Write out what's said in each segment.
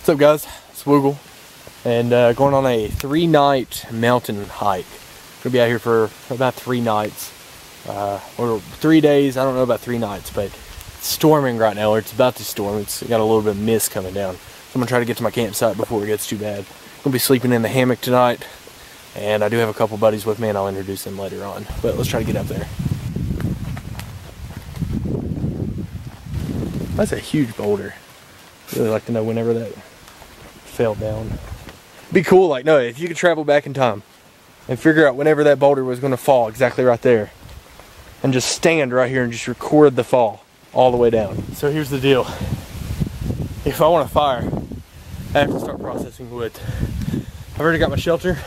What's up, guys? It's Woogle, and going on a 3-night mountain hike. Gonna be out here for about 3 nights, or 3 days. I don't know about 3 nights, but it's storming right now, or it's about to storm. It's got a little bit of mist coming down. So I'm gonna try to get to my campsite before it gets too bad. I'm gonna be sleeping in the hammock tonight, and I do have a couple buddies with me, and I'll introduce them later on. But let's try to get up there. That's a huge boulder. Really like to know whenever that fell down. Be cool, like, no, if you could travel back in time and figure out whenever that boulder was going to fall exactly right there, and just stand right here and just record the fall all the way down. So here's the deal. If I want a fire, I have to start processing wood. I've already got my shelter.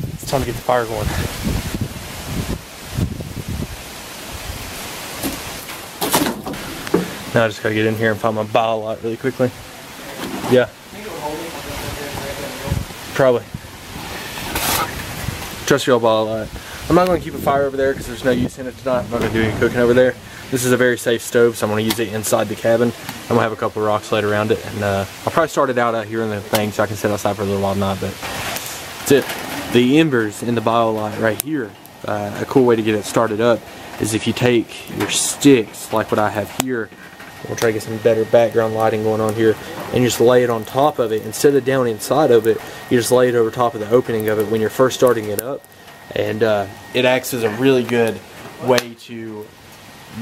It's time to get the fire going. Now I just gotta get in here and find my biolight really quickly. Yeah. Probably. Trust your biolight. I'm not gonna keep a fire over there because there's no use in it tonight. I'm not gonna do any cooking over there. This is a very safe stove, so I'm gonna use it inside the cabin. I'm gonna have a couple of rocks laid around it, and I'll probably start it out here in the thing so I can sit outside for a little while tonight, but that's it. The embers in the biolight right here, a cool way to get it started up is if you take your sticks, like what I have here. We'll try to get some better background lighting going on here, and just lay it on top of it instead of down inside of it. You just lay it over top of the opening of it when you're first starting it up, and it acts as a really good way to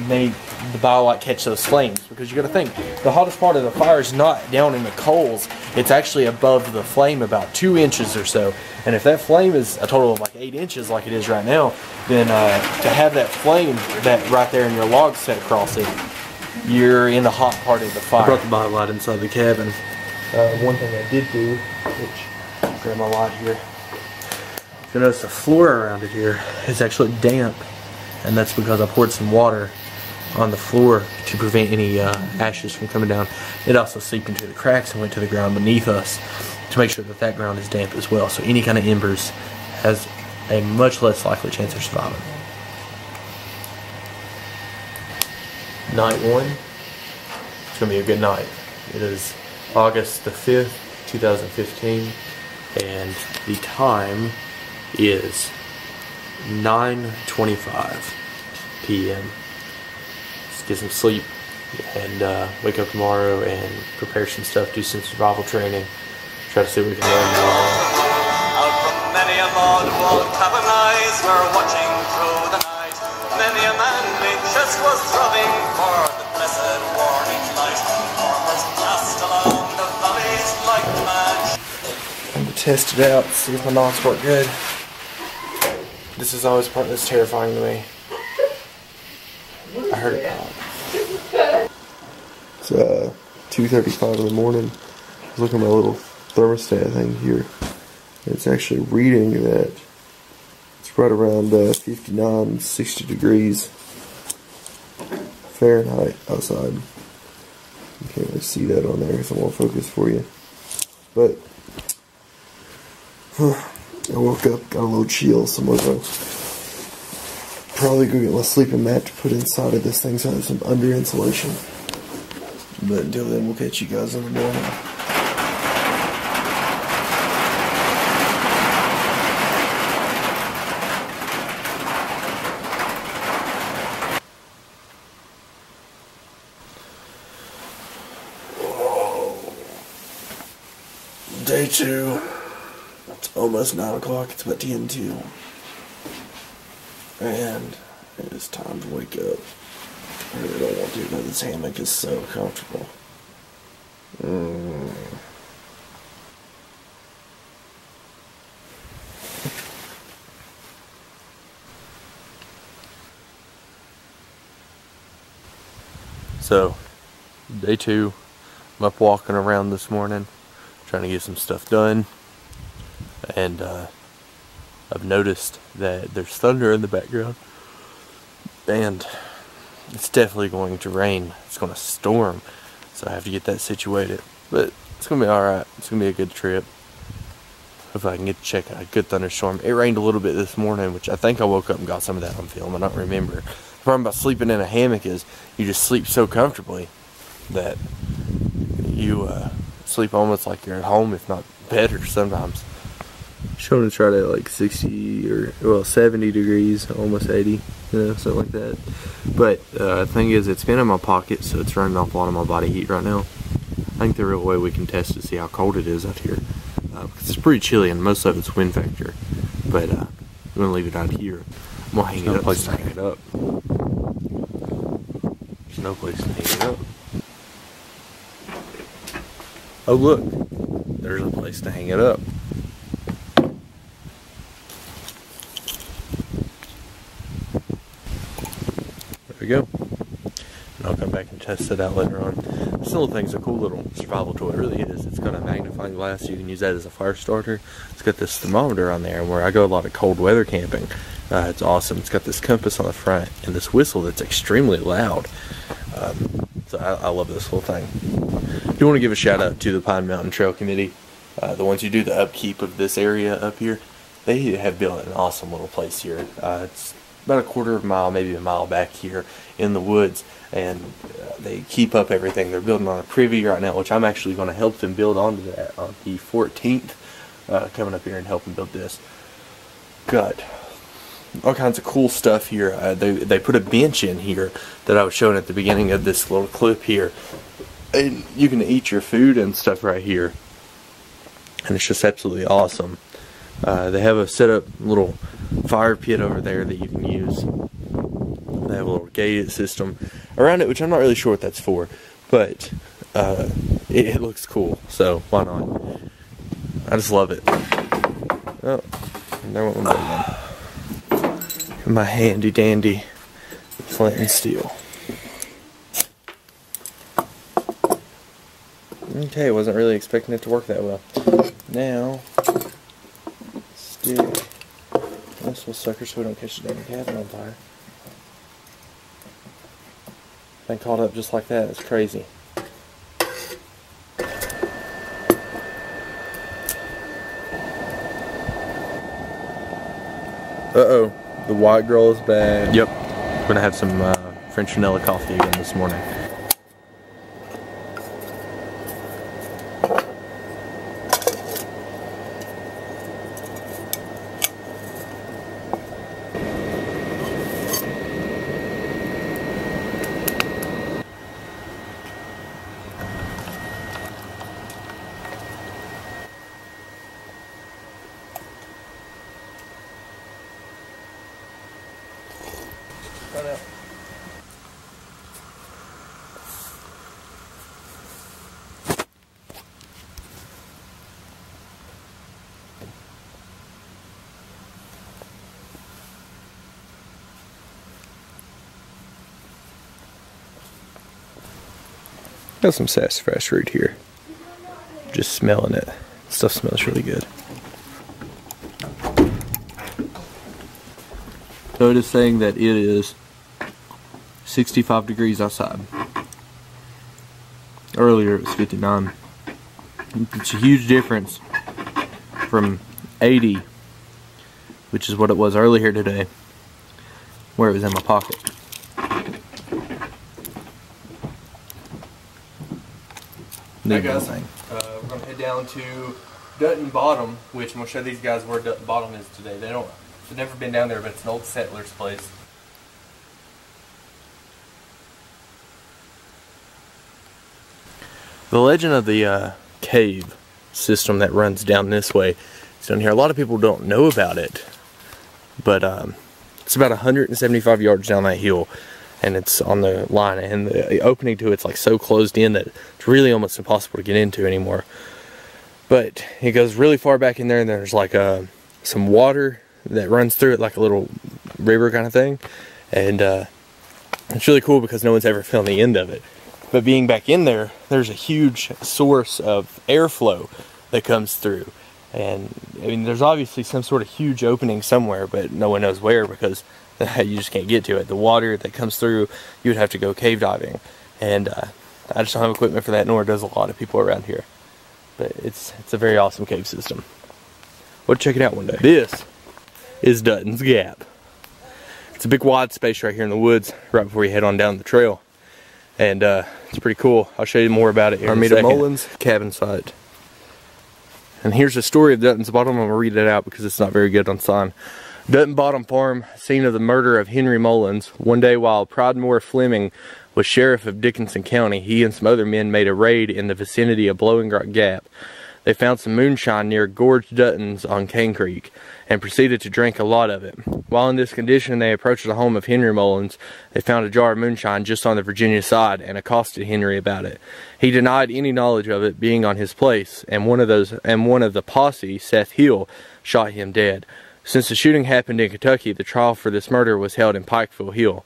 make the biolight catch those flames, because you got to think the hottest part of the fire is not down in the coals, it's actually above the flame about 2 inches or so. And if that flame is a total of like 8 inches like it is right now, then to have that flame that right there in your log set across it, you're in the hot part of the fire. I brought the biolight inside the cabin. One thing I did do, which I'll grab my light here, you'll notice the floor around it here is actually damp, and that's because I poured some water on the floor to prevent any ashes from coming down. It also seeped into the cracks and went to the ground beneath us to make sure that that ground is damp as well. So any kind of embers has a much less likely chance of surviving. Night 1, it's going to be a good night. It is August the 5th, 2015, and the time is 9:25 p.m. Let's get some sleep and wake up tomorrow and prepare some stuff, do some survival training, try to see what we can learn tomorrow. Out from many a mud-walled cabin eyes, we're watching through the night. Many a manly chest was throbbing for the blessed warning light. Farmers passed along the valleys like mad. I'm going to test it out, see if my knots work good. This is always part that's terrifying to me. I heard it pop. It's 2:35 in the morning. I was looking at my little thermostat thing here. It's actually reading that it's right around 59, 60 degrees Fahrenheit outside. You can't really see that on there, so I won't focus for you. But I woke up, got a little chill, so I'm gonna probably go get my sleeping mat to put inside of this thing so I have some under insulation. But until then, we'll catch you guys in the morning. Day 2. It's almost 9 o'clock. It's about 10:02. And it is time to wake up. I really don't want to, but this hammock is so comfortable. So, day 2. I'm up walking around this morning, trying to get some stuff done, and I've noticed that there's thunder in the background, and it's definitely going to rain. It's going to storm, so I have to get that situated, but it's going to be alright. It's going to be a good trip. Hopefully I can get to check out a good thunderstorm. It rained a little bit this morning, which I think I woke up and got some of that on film. I don't remember. The problem about sleeping in a hammock is you just sleep so comfortably that you sleep almost like you're at home, if not better sometimes. Showing it's right at like 60 or, well, 70 degrees, almost 80, you know, something like that. But the thing is, it's been in my pocket, so it's running off a lot of my body heat right now. I think the real way we can test to see how cold it is out here, because it's pretty chilly and most of it's wind factor. But I'm gonna leave it out here. I'm gonna hang it up. No place to hang it up. There's no place to hang it up. Oh look, there's a place to hang it up. There we go. I'll come back and test it out later on. This little thing's a cool little survival toy, it really is. It's got a magnifying glass, you can use that as a fire starter. It's got this thermometer on there, where I go a lot of cold weather camping. It's awesome. It's got this compass on the front, and this whistle that's extremely loud. So I love this whole thing. I do want to give a shout out to the Pine Mountain Trail Committee. The ones who do the upkeep of this area up here. They have built an awesome little place here. It's about a quarter of a mile, maybe a mile back here in the woods, and they keep up everything. They're building on a privy right now, which I'm actually going to help them build onto that on the 14th, coming up here and help them build this. Got all kinds of cool stuff here. They put a bench in here that I was showing at the beginning of this little clip here, and you can eat your food and stuff right here, and it's just absolutely awesome. They have a set up little fire pit over there that you can use. They have a little gated system around it, which I'm not really sure what that's for, but it looks cool, so why not? I just love it. Oh, there went one. My handy dandy flint and steel. Okay, wasn't really expecting it to work that well. Now, stick this little sucker so we don't catch the damn cabin on fire. Been caught up just like that. It's crazy. Uh-oh. The white girl is back. Yep. We're gonna have some French vanilla coffee again this morning. Out. Got some sassafras root here. Just smelling it. Stuff smells really good. So it is saying that it is 65 degrees outside. Earlier it was 59. It's a huge difference from 80, which is what it was earlier today, where it was in my pocket. Hey guys, we're going to head down to Dutton Bottom, which I'm going to show these guys where Dutton Bottom is today. They've never been down there, but it's an old settler's place. The legend of the cave system that runs down this way is down here. A lot of people don't know about it, but it's about 175 yards down that hill, and it's on the line, and the opening to it's like so closed in that it's really almost impossible to get into anymore. But it goes really far back in there, and there's like some water that runs through it, like a little river kind of thing, and it's really cool because no one's ever found the end of it. But being back in there, there's a huge source of airflow that comes through, and I mean there's obviously some sort of huge opening somewhere, but no one knows where because you just can't get to it. The water that comes through, you would have to go cave diving, and I just don't have equipment for that, nor does a lot of people around here. But it's a very awesome cave system. We'll check it out one day. This is Dutton's Gap. It's a big wide space right here in the woods, right before you head on down the trail. And it's pretty cool. I'll show you more about it here in a second. Mullins cabin site. And here's the story of Dutton's Bottom. I'm going to read it out because it's not very good on sign. Dutton Bottom Farm, scene of the murder of Henry Mullins. One day while Pridemore Fleming was sheriff of Dickinson County, he and some other men made a raid in the vicinity of Blowing Rock Gap. They found some moonshine near Gorge Dutton's on Cane Creek and proceeded to drink a lot of it. While in this condition, they approached the home of Henry Mullins. They found a jar of moonshine just on the Virginia side and accosted Henry about it. He denied any knowledge of it being on his place, and one of the posse, Seth Hill, shot him dead. Since the shooting happened in Kentucky, the trial for this murder was held in Pikeville Hill.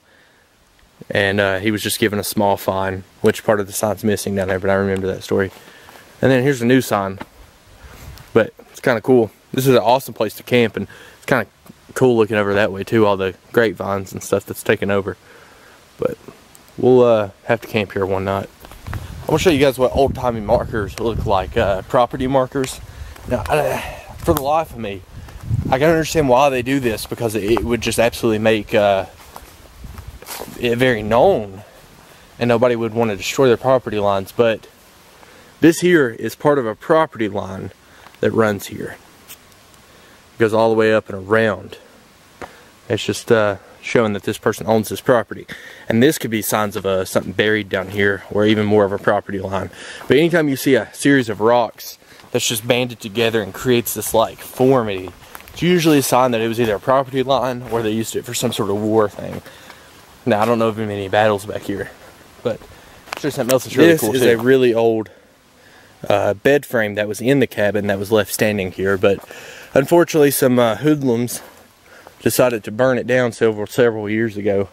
And he was just given a small fine, which part of the sign's missing down there, but I remember that story. And then here's a new sign. But it's kind of cool. This is an awesome place to camp, and it's kind of cool looking over that way too, all the grapevines and stuff that's taken over. But we'll have to camp here one night. I'm going to show you guys what old-timey markers look like, property markers. Now, for the life of me, I can understand why they do this, because it would just absolutely make it very known, and nobody would want to destroy their property lines. But this here is part of a property line that runs here. It goes all the way up and around. It's just showing that this person owns this property. And this could be signs of something buried down here, or even more of a property line. But anytime you see a series of rocks that's just banded together and creates this like formity, it's usually a sign that it was either a property line or they used it for some sort of war thing. Now, I don't know of any battles back here, but there's something else that's really cool too. This is a really old bed frame that was in the cabin that was left standing here, but unfortunately some hoodlums decided to burn it down several years ago,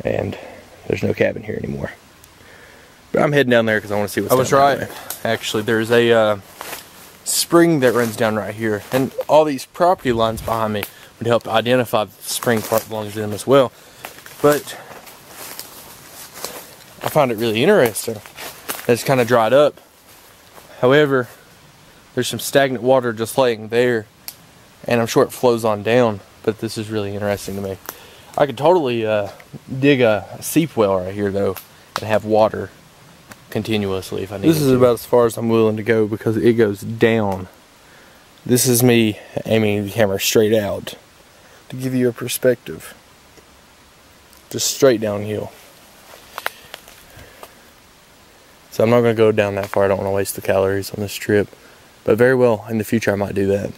and there's no cabin here anymore. But I'm heading down there because I want to see what's down there. I was right. Actually, there's a spring that runs down right here, and all these property lines behind me would help identify the spring part belongs to them as well. But I find it really interesting. It's kind of dried up. However, there's some stagnant water just laying there, and I'm sure it flows on down, but this is really interesting to me. I could totally dig a seep well right here though, and have water continuously if I need to. This is about as far as I'm willing to go because it goes down. This is me aiming the camera straight out to give you a perspective. Just straight downhill. So I'm not going to go down that far. I don't want to waste the calories on this trip. But very well, in the future I might do that.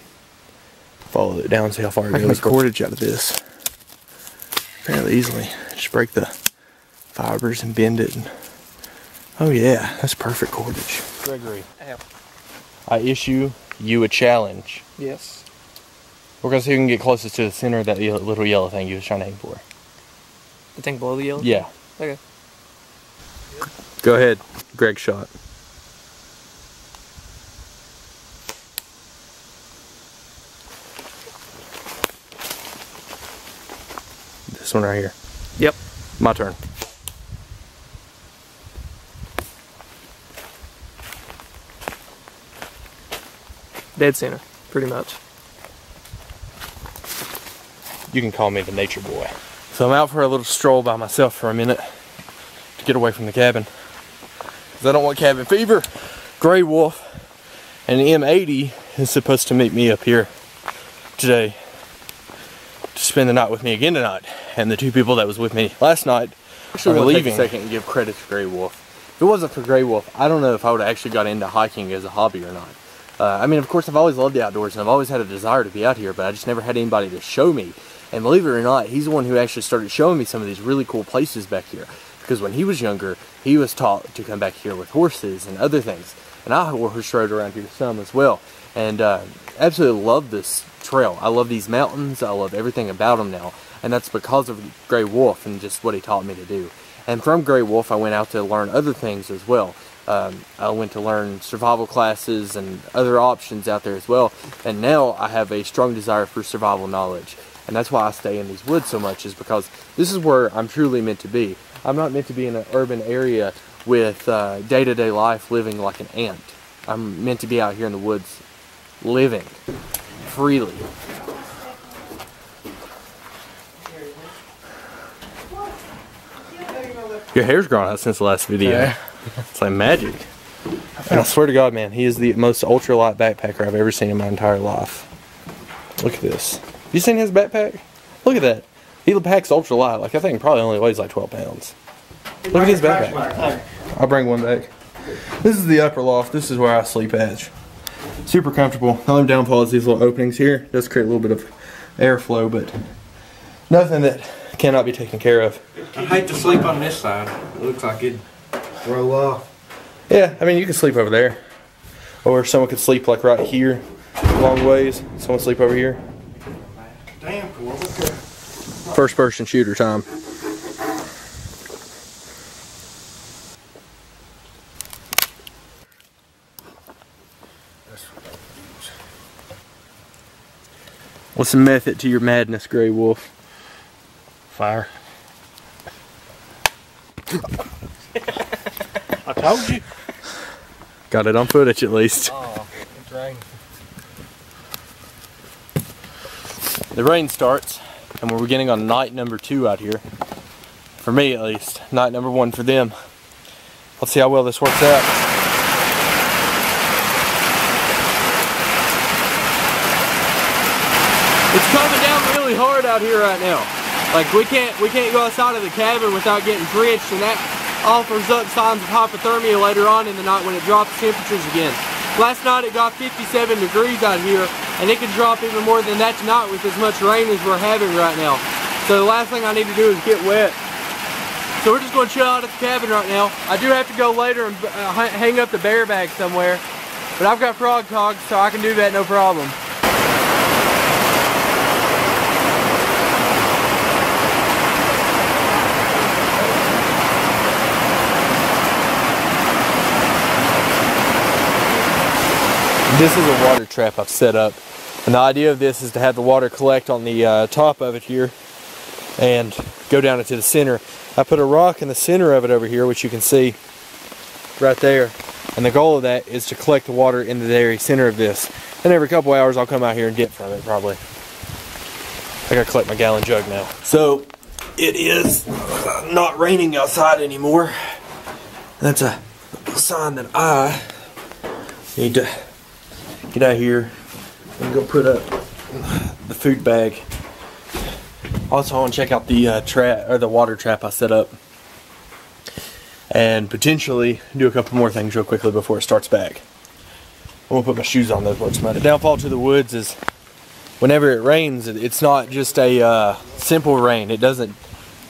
Follow it down, see how far it goes. I can make cordage out of this fairly easily. Just break the fibers and bend it. And, oh yeah, that's perfect cordage. Gregory, I issue you a challenge. Yes. We're going to see who can get closest to the center of that little yellow thing you was trying to aim for. The thing below the yellow? Yeah. Okay. Go ahead, Greg shot. This one right here. Yep. My turn. Dead center, pretty much. You can call me the nature boy. So I'm out for a little stroll by myself for a minute to get away from the cabin, because I don't want cabin fever. Gray Wolf and M80 is supposed to meet me up here today to spend the night with me again tonight. And the two people that was with me last night are leaving. Take a second and give credit to Gray Wolf. If it wasn't for Gray Wolf, I don't know if I would have actually got into hiking as a hobby or not. I mean, of course, I've always loved the outdoors and I've always had a desire to be out here, but I just never had anybody to show me. And believe it or not, he's the one who actually started showing me some of these really cool places back here. Because when he was younger, he was taught to come back here with horses and other things. And I horse rode around here some as well. And absolutely love this trail. I love these mountains. I love everything about them now. And that's because of Gray Wolf and just what he taught me to do. And from Gray Wolf, I went out to learn other things as well. I went to learn survival classes and other options out there as well. And now I have a strong desire for survival knowledge. And that's why I stay in these woods so much, is because this is where I'm truly meant to be. I'm not meant to be in an urban area with day-to-day life living like an ant. I'm meant to be out here in the woods living freely. Your hair's grown out since the last video. Yeah. It's like magic. And I swear to God, man, he is the most ultralight backpacker I've ever seen in my entire life. Look at this. You seen his backpack? Look at that. He packs ultralight. Like, I think he probably only weighs like 12 pounds. Look at his backpack. I'll bring one back. This is the upper loft. This is where I sleep at. Super comfortable. The only downfall is these little openings here. It does create a little bit of airflow, but nothing that cannot be taken care of. I hate to sleep on this side. It looks like it'd roll off. Yeah, I mean, you can sleep over there. Or someone could sleep like right here, long ways. Someone sleep over here. Damn cool. First person shooter time. What's the method to your madness, Grey Wolf? Fire. I told you. Got it on footage at least. Oh, it's raining. The rain starts, and we're beginning on night number 2 out here. For me, at least. Night number 1 for them. Let's see how well this works out. It's coming down really hard out here right now. Like we can't go outside of the cabin without getting drenched, and that offers up signs of hypothermia later on in the night when it drops temperatures again. Last night it got 57 degrees out here, and it could drop even more than that tonight with as much rain as we're having right now. So the last thing I need to do is get wet. So we're just going to chill out at the cabin right now. I do have to go later and hang up the bear bag somewhere, but I've got frog cogs, so I can do that no problem. This is a water trap I've set up, and the idea of this is to have the water collect on the top of it here and go down into the center. I put a rock in the center of it over here, which you can see right there, and the goal of that is to collect the water in the very center of this. And every couple hours I'll come out here and dip from it probably. I gotta collect my gallon jug now. So it is not raining outside anymore. That's a sign that I need to get out here and go put up the food bag. Also, I want to check out the trap or the water trap I set up, and potentially do a couple more things real quickly before it starts back. I'm gonna put my shoes on. Those works better. The downfall to the woods is whenever it rains, it's not just a simple rain. It doesn't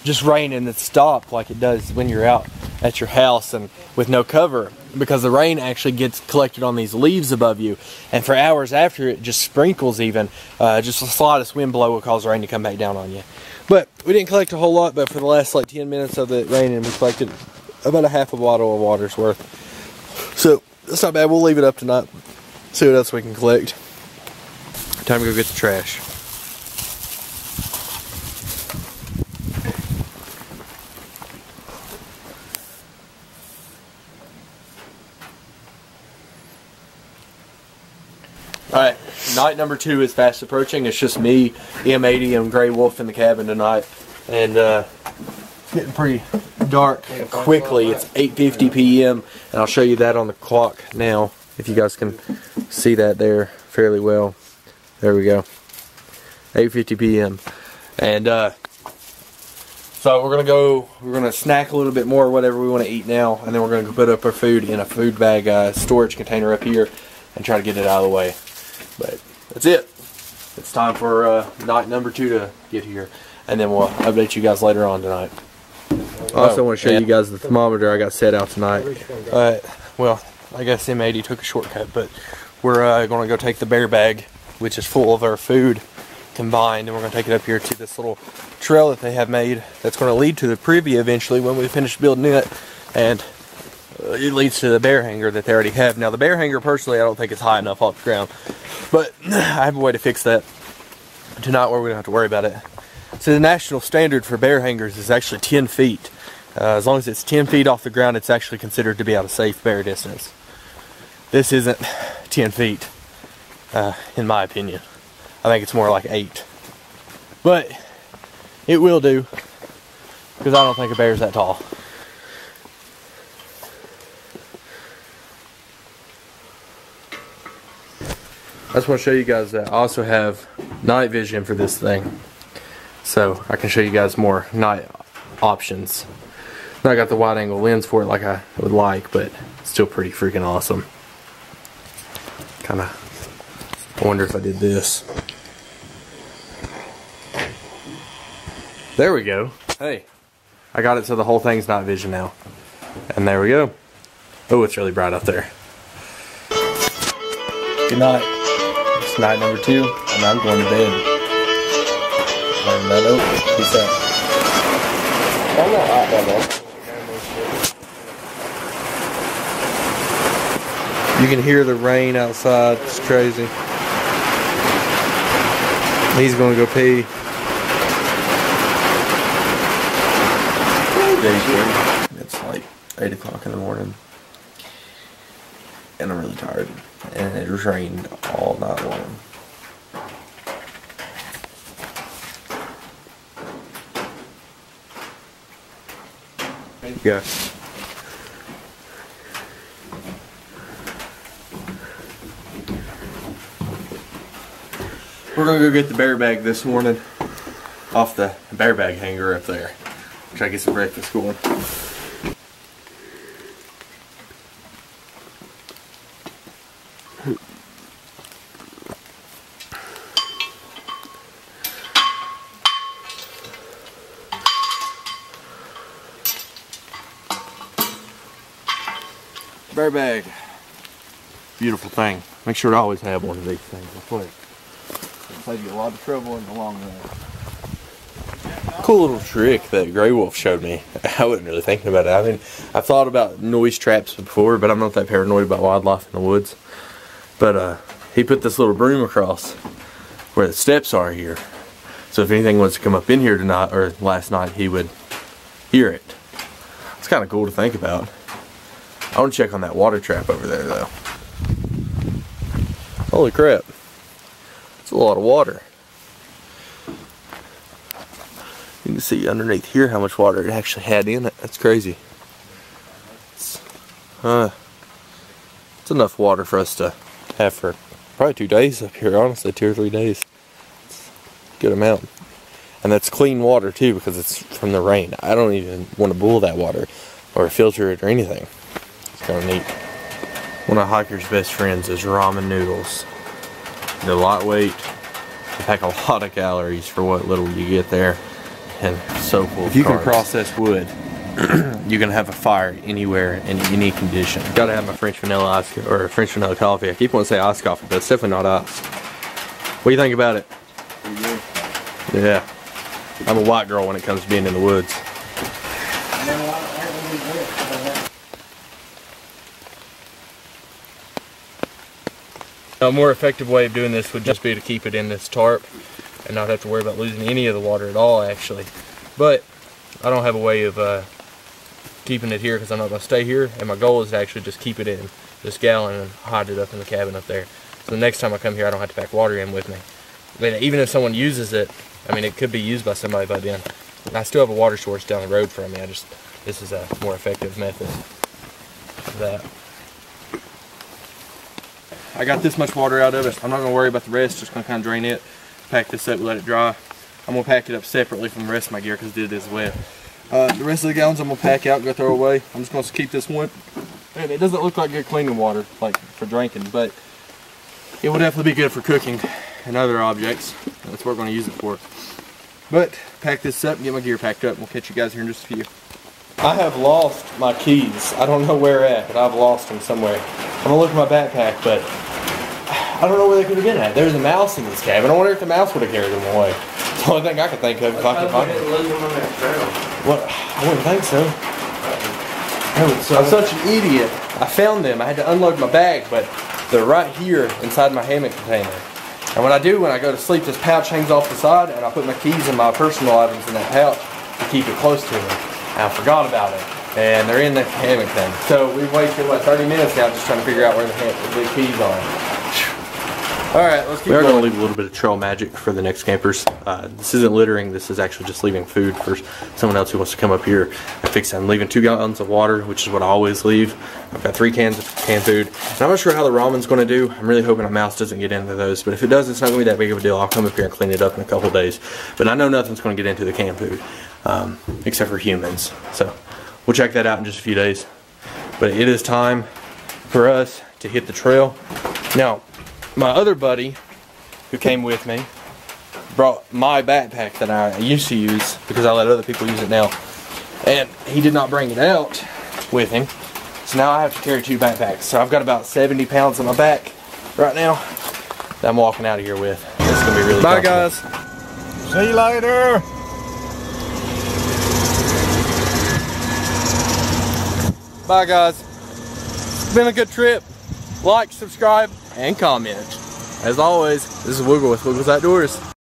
just rain and it's stopped like it does when you're out at your house and with no cover, because the rain actually gets collected on these leaves above you, and for hours after it just sprinkles even. Just the slightest wind blow will cause the rain to come back down on you. But we didn't collect a whole lot, but for the last like 10 minutes of it raining, we collected about a half a bottle of water's worth. So that's not bad. We'll leave it up tonight, see what else we can collect. Time to go get the trash. Alright, night number 2 is fast approaching. It's just me, M80, and Grey Wolf in the cabin tonight. And it's getting pretty dark quickly. It's 8:50 p.m. and I'll show you that on the clock now, if you guys can see that there fairly well. There we go. 8:50 p.m. And so we're gonna snack a little bit more, whatever we want to eat now, and then we're gonna go put up our food in a food bag storage container up here and try to get it out of the way. But that's it. It's time for night number 2 to get here, and then we'll update you guys later on tonight. I also want to show you guys the thermometer I got set out tonight. Well, I guess M80 took a shortcut, but we're going to go take the bear bag, which is full of our food combined, and we're going to take it up here to this little trail that they have made that's going to lead to the privy eventually when we finish building it, and it leads to the bear hanger that they already have. Now the bear hanger, personally, I don't think it's high enough off the ground, but I have a way to fix that tonight where we don't have to worry about it. So the national standard for bear hangers is actually 10 feet. As long as it's 10 feet off the ground, it's actually considered to be at a safe bear distance. This isn't 10 feet, in my opinion. I think it's more like 8. But it will do, because I don't think a bear's that tall. I just want to show you guys that I also have night vision for this thing. So I can show you guys more night options. Now I got the wide angle lens for it like I would like, but it's still pretty freaking awesome. Kinda, I wonder if I did this. There we go. Hey, I got it so the whole thing's night vision now. And there we go. Oh, it's really bright up there. Good night. It's night number 2, and I'm going to bed. And that open. Peace out. I'm not hot that long. You can hear the rain outside. It's crazy. He's going to go pee. It's like 8 o'clock in the morning. And I'm really tired. And it rained all night long. Yeah. We're gonna go get the bear bag this morning off the bear bag hanger up there. Try to get some breakfast going. Bear bag. Beautiful thing. Make sure to always have one of these things. I swear. It'll save you a lot of trouble in the long run. Cool little trick that Grey Wolf showed me. I wasn't really thinking about it. I mean, I've thought about noise traps before, but I'm not that paranoid about wildlife in the woods. But he put this little broom across where the steps are here. So if anything was to come up in here tonight or last night, he would hear it. It's kind of cool to think about. I want to check on that water trap over there though. Holy crap. It's a lot of water. You can see underneath here how much water it actually had in it. That's crazy. It's enough water for us to have for probably 2 days up here, honestly, 2 or 3 days. It's a good amount. And that's clean water too because it's from the rain. I don't even want to boil that water or filter it or anything. It's kind of neat. One of a hiker's best friends is ramen noodles. They're lightweight. They pack a lot of calories for what little you get there. And so full of carbs. If you can process wood, you can have a fire anywhere in any condition. Gotta have my French vanilla ice or French vanilla coffee. I keep wanting to say iced coffee, but it's definitely not ice. What do you think about it? Yeah. I'm a white girl when it comes to being in the woods. A more effective way of doing this would just be to keep it in this tarp and not have to worry about losing any of the water at all, actually. But I don't have a way of keeping it here because I'm not going to stay here, and my goal is to actually just keep it in this gallon and hide it up in the cabin up there. So the next time I come here, I don't have to pack water in with me. But even if someone uses it, I mean, it could be used by somebody by then. I still have a water source down the road from me. This is a more effective method of that. I got this much water out of it. I'm not going to worry about the rest. Just going to kind of drain it, pack this up, let it dry. I'm going to pack it up separately from the rest of my gear because it is wet. The rest of the gallons I'm going to pack out and go throw away. I'm just going to keep this one. And it doesn't look like good cleaning water, like for drinking, but it will definitely be good for cooking and other objects. That's what we're going to use it for. But pack this up and get my gear packed up. We'll catch you guys here in just a few. I have lost my keys. I don't know where at, but I've lost them somewhere. I'm going to look at my backpack, but I don't know where they could have been at. There's a mouse in this cabin. I wonder if the mouse would have carried them away. It's the only thing I could think of if I could find them. What? I wouldn't think so. I'm such an idiot. I found them. I had to unload my bag, but they're right here inside my hammock container. And when I go to sleep, this pouch hangs off the side, and I put my keys and my personal items in that pouch to keep it close to me. And I forgot about it. And they're in the hammock thing. So we've wasted, what, 30 minutes now just trying to figure out where the keys are. Alright, let's keep going. We are going to leave a little bit of trail magic for the next campers. This isn't littering, this is actually just leaving food for someone else who wants to come up here and fix it. I'm leaving 2 gallons of water, which is what I always leave. I've got 3 cans of canned food. And I'm not sure how the ramen's going to do. I'm really hoping a mouse doesn't get into those. But if it does, it's not going to be that big of a deal. I'll come up here and clean it up in a couple of days. But I know nothing's going to get into the canned food, except for humans. So we'll check that out in just a few days. But it is time for us to hit the trail. Now, my other buddy who came with me brought my backpack that I used to use because I let other people use it now, and he did not bring it out with him, so now I have to carry 2 backpacks. So I've got about 70 pounds on my back right now that I'm walking out of here with. This is gonna be really Bye guys. See you later. Bye guys. It's been a good trip. Like, subscribe, and comment. As always, this is Wiggle with Wiggles Outdoors.